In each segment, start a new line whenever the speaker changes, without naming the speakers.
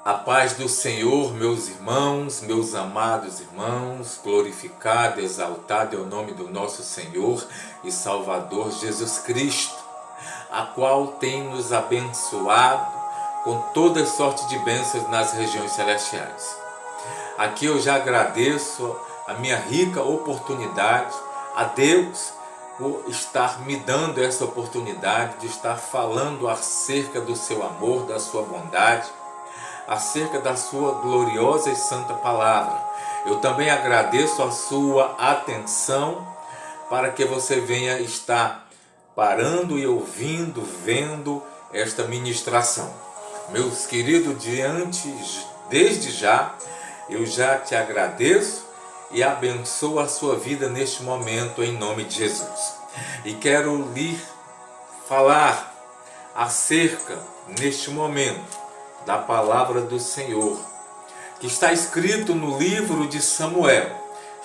A paz do Senhor, meus irmãos, meus amados irmãos, glorificado, exaltado é o nome do nosso Senhor e Salvador Jesus Cristo, a qual tem nos abençoado com toda sorte de bênçãos nas regiões celestiais. Aqui eu já agradeço a minha rica oportunidade, a Deus, por estar me dando essa oportunidade de estar falando acerca do seu amor, da sua bondade, acerca da sua gloriosa e santa palavra. Eu também agradeço a sua atenção para que você venha estar parando e ouvindo, vendo esta ministração. Meus queridos, desde já, eu já te agradeço e abençoo a sua vida neste momento em nome de Jesus. E quero lhe falar acerca, neste momento, da palavra do Senhor, que está escrito no livro de Samuel,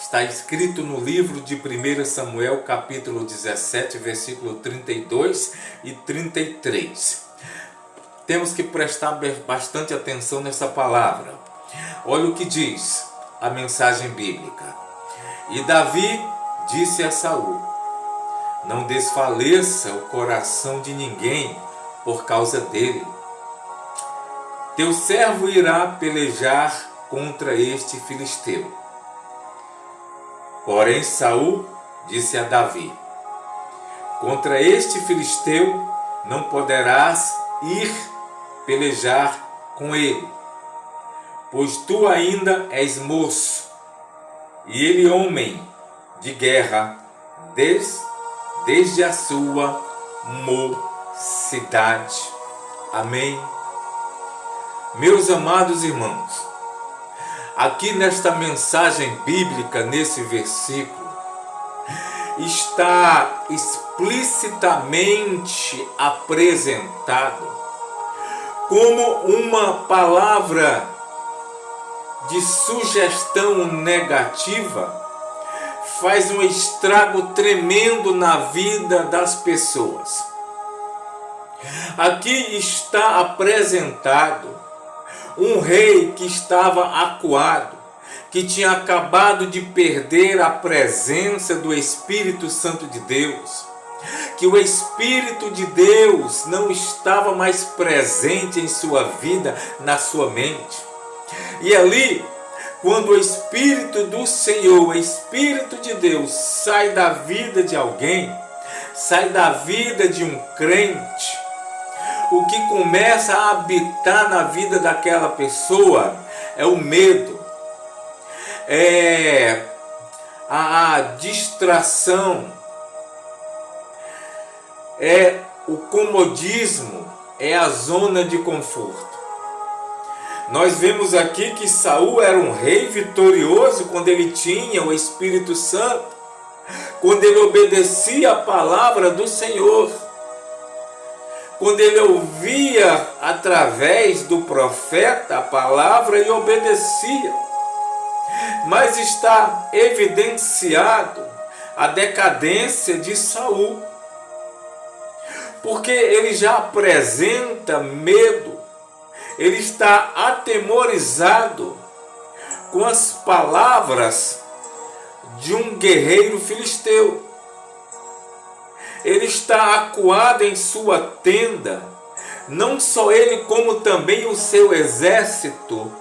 está escrito no livro de 1 Samuel, capítulo 17, versículo 32 e 33. Temos que prestar bastante atenção nessa palavra. Olha o que diz a mensagem bíblica. E Davi disse a Saul: não desfaleça o coração de ninguém por causa dele. Teu servo irá pelejar contra este filisteu. Porém Saul disse a Davi: contra este filisteu não poderás ir pelejar com ele, pois tu ainda és moço, e ele homem de guerra desde a sua mocidade. Amém. Meus amados irmãos, aqui nesta mensagem bíblica, nesse versículo, está explicitamente apresentado como uma palavra de sugestão negativa faz um estrago tremendo na vida das pessoas. Aqui está apresentado um rei que estava acuado, que tinha acabado de perder a presença do Espírito Santo de Deus, que o Espírito de Deus não estava mais presente em sua vida, na sua mente. E ali, quando o Espírito do Senhor, o Espírito de Deus, sai da vida de alguém, sai da vida de um crente, o que começa a habitar na vida daquela pessoa é o medo, é a distração, é o comodismo, é a zona de conforto. Nós vemos aqui que Saul era um rei vitorioso quando ele tinha o Espírito Santo, quando ele obedecia a palavra do Senhor, quando ele ouvia através do profeta a palavra e obedecia. Mas está evidenciado a decadência de Saul, porque ele já apresenta medo, ele está atemorizado com as palavras de um guerreiro filisteu. Ele está acuado em sua tenda, não só ele, como também o seu exército.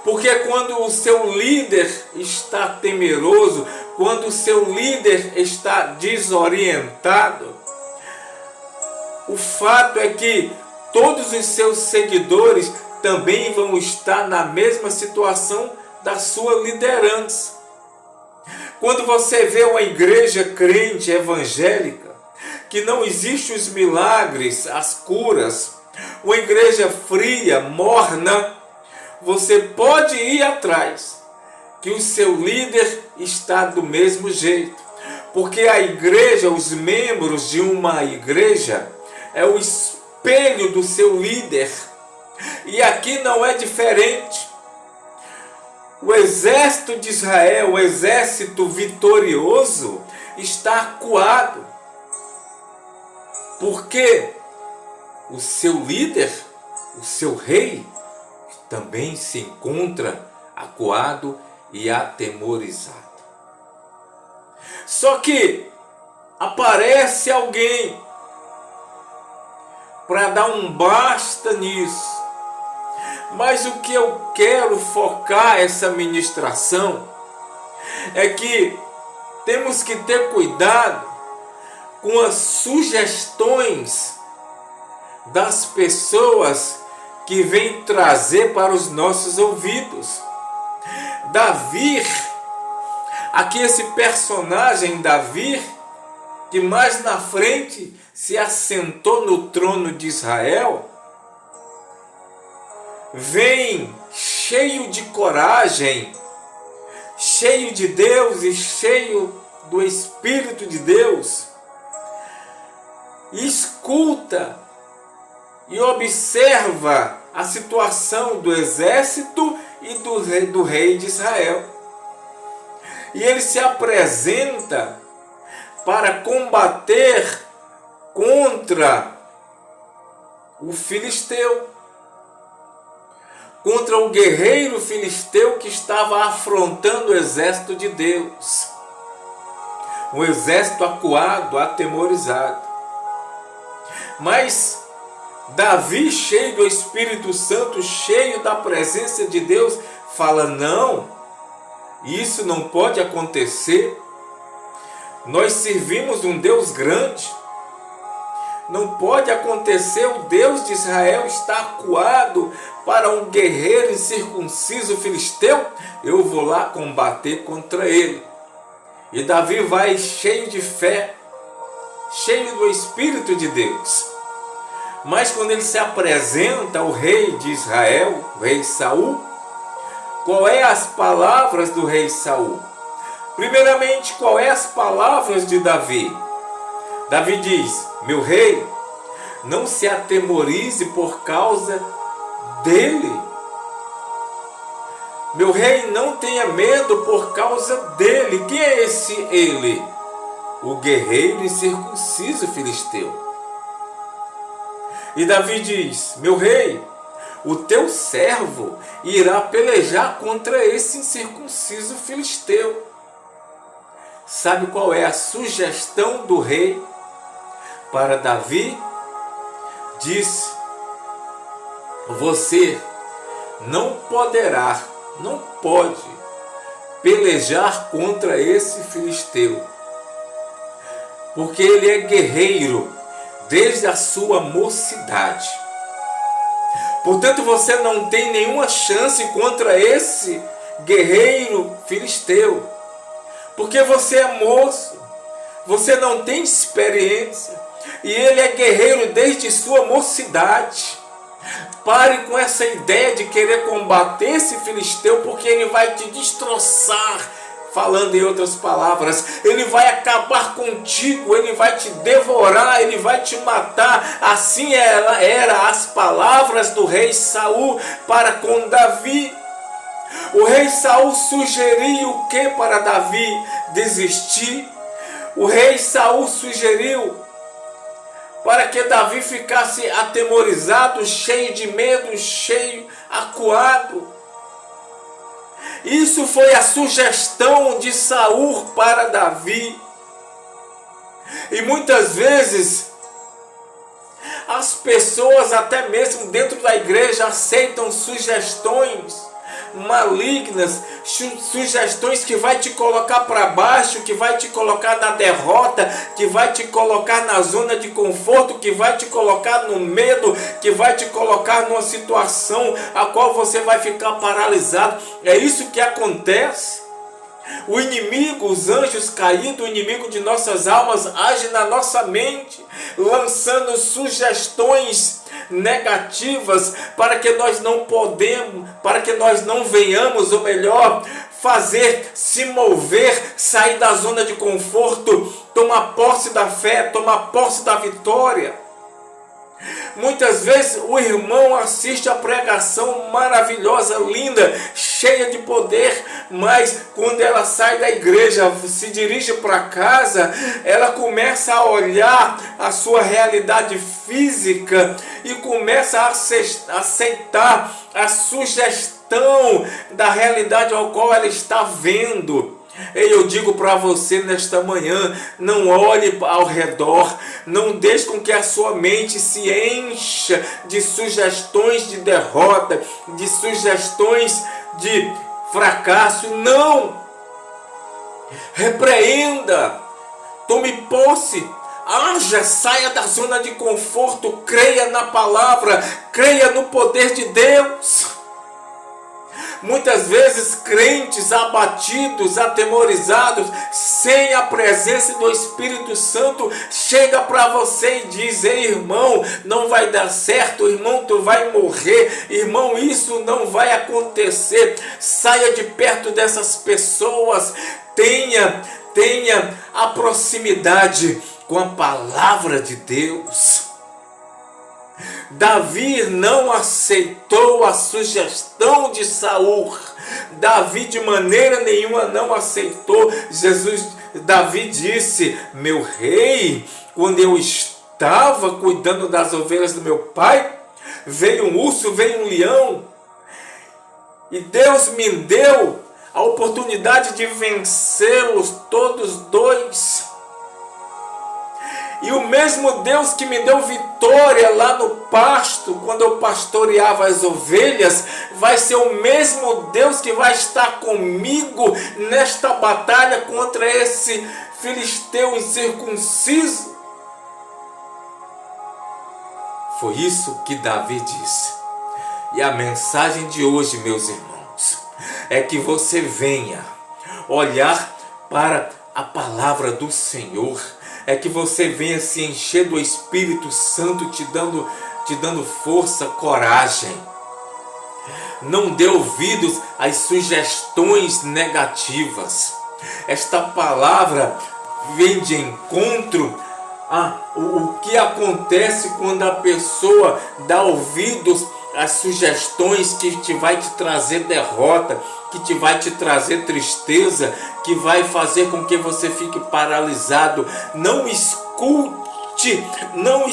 Porque quando o seu líder está temeroso, quando o seu líder está desorientado, o fato é que todos os seus seguidores também vão estar na mesma situação da sua liderança. Quando você vê uma igreja crente evangélica, que não existem os milagres, as curas, uma igreja fria, morna, você pode ir atrás, que o seu líder está do mesmo jeito. Porque a igreja, os membros de uma igreja, é o espelho do seu líder. E aqui não é diferente. O exército de Israel, o exército vitorioso, está acuado. Porque o seu líder, o seu rei, também se encontra acuado e atemorizado. Só que aparece alguém para dar um basta nisso. Mas o que eu quero focar essa ministração é que temos que ter cuidado com as sugestões das pessoas que vêm trazer para os nossos ouvidos. Davi, aqui esse personagem Davi, que mais na frente se assentou no trono de Israel, vem cheio de coragem, cheio de Deus e cheio do Espírito de Deus, e escuta e observa a situação do exército e do rei de Israel. E ele se apresenta para combater contra o filisteu, contra o guerreiro filisteu que estava afrontando o exército de Deus. Um exército acuado, atemorizado. Mas Davi, cheio do Espírito Santo, cheio da presença de Deus, fala: não, isso não pode acontecer. Nós servimos um Deus grande. Não pode acontecer, o Deus de Israel está acuado para um guerreiro incircunciso filisteu. Eu vou lá combater contra ele. E Davi vai cheio de fé, cheio do Espírito de Deus. Mas quando ele se apresenta ao rei de Israel, o rei Saul, qual é as palavras do rei Saul? Primeiramente, qual é as palavras de Davi? Davi diz: meu rei, não se atemorize por causa dele. Meu rei, não tenha medo por causa dele. Quem é esse ele? O guerreiro incircunciso filisteu. E Davi diz: meu rei, o teu servo irá pelejar contra esse incircunciso filisteu. Sabe qual é a sugestão do rei para Davi? Disse: você não pode pelejar contra esse filisteu, porque ele é guerreiro desde a sua mocidade. Portanto, você não tem nenhuma chance contra esse guerreiro filisteu, porque você é moço, você não tem experiência, e ele é guerreiro desde sua mocidade. Pare com essa ideia de querer combater esse filisteu, porque ele vai te destroçar. Falando em outras palavras, ele vai acabar contigo, ele vai te devorar, ele vai te matar. Assim eram as palavras do rei Saul para com Davi. O rei Saul sugeriu o que para Davi? Desistir. O rei Saul sugeriu para que Davi ficasse atemorizado, cheio de medo, cheio, acuado. Isso foi a sugestão de Saul para Davi. E muitas vezes as pessoas, até mesmo dentro da igreja, aceitam sugestões malignas, sugestões que vai te colocar para baixo, que vai te colocar na derrota, que vai te colocar na zona de conforto, que vai te colocar no medo, que vai te colocar numa situação a qual você vai ficar paralisado. É isso que acontece. O inimigo, os anjos caídos, o inimigo de nossas almas, age na nossa mente, lançando sugestões negativas para que nós não venhamos, ou melhor, fazer, se mover, sair da zona de conforto, tomar posse da fé, tomar posse da vitória. Muitas vezes o irmão assiste a pregação maravilhosa, linda, cheia de poder, mas quando ela sai da igreja, se dirige para casa, ela começa a olhar a sua realidade física e começa a aceitar a sugestão da realidade ao qual ela está vendo. E eu digo para você nesta manhã, não olhe ao redor, não deixe com que a sua mente se encha de sugestões de derrota, de sugestões de fracasso. Não! Repreenda, tome posse, haja, saia da zona de conforto, creia na palavra, creia no poder de Deus. Muitas vezes crentes abatidos, atemorizados, sem a presença do Espírito Santo, chega para você e diz: ei, irmão, não vai dar certo, irmão, tu vai morrer, irmão, isso não vai acontecer. Saia de perto dessas pessoas, tenha a proximidade com a palavra de Deus. Davi não aceitou a sugestão de Saul. Davi de maneira nenhuma não aceitou. Davi disse: meu rei, quando eu estava cuidando das ovelhas do meu pai, veio um urso, veio um leão, e Deus me deu a oportunidade de vencê-los todos dois. E o mesmo Deus que me deu vitória lá no pasto, quando eu pastoreava as ovelhas, vai ser o mesmo Deus que vai estar comigo nesta batalha contra esse filisteu incircunciso. Foi isso que Davi disse. E a mensagem de hoje, meus irmãos, é que você venha olhar para a palavra do Senhor, é que você venha se encher do Espírito Santo, te dando força, coragem. Não dê ouvidos às sugestões negativas. Esta palavra vem de encontro o que acontece quando a pessoa dá ouvidos às sugestões que vai te trazer derrota, que te vai te trazer tristeza, que vai fazer com que você fique paralisado. Não escute, não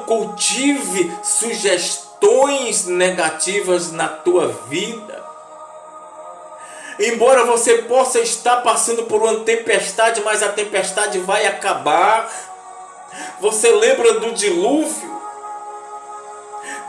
cultive sugestões negativas na tua vida. Embora você possa estar passando por uma tempestade, mas a tempestade vai acabar. Você lembra do dilúvio?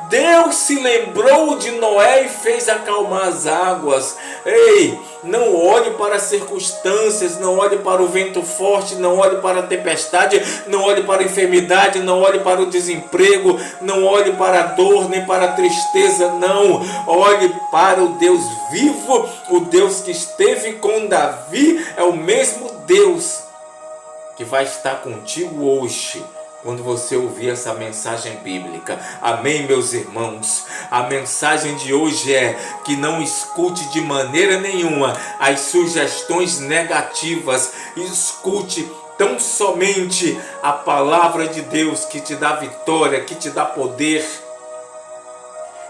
Deus se lembrou de Noé e fez acalmar as águas. Ei, não olhe para as circunstâncias, não olhe para o vento forte, não olhe para a tempestade, não olhe para a enfermidade, não olhe para o desemprego, não olhe para a dor, nem para a tristeza, não. Olhe para o Deus vivo, o Deus que esteve com Davi, é o mesmo Deus que vai estar contigo hoje, quando você ouvir essa mensagem bíblica. Amém, meus irmãos? A mensagem de hoje é que não escute de maneira nenhuma as sugestões negativas. Escute tão somente a palavra de Deus, que te dá vitória, que te dá poder,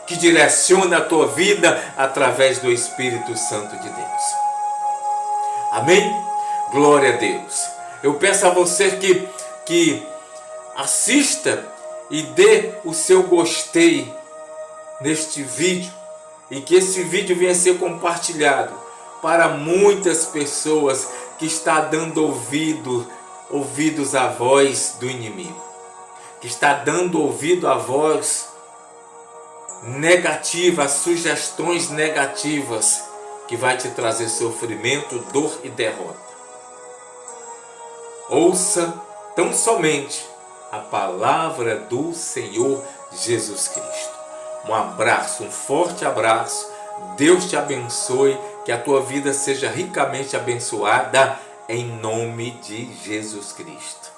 que direciona a tua vida através do Espírito Santo de Deus. Amém? Glória a Deus. Eu peço a você que assista e dê o seu gostei neste vídeo, e que esse vídeo venha a ser compartilhado para muitas pessoas que está dando ouvidos à voz do inimigo, que está dando ouvido à voz negativa, às sugestões negativas que vai te trazer sofrimento, dor e derrota. Ouça tão somente a palavra do Senhor Jesus Cristo. Um abraço, um forte abraço. Deus te abençoe, que a tua vida seja ricamente abençoada em nome de Jesus Cristo.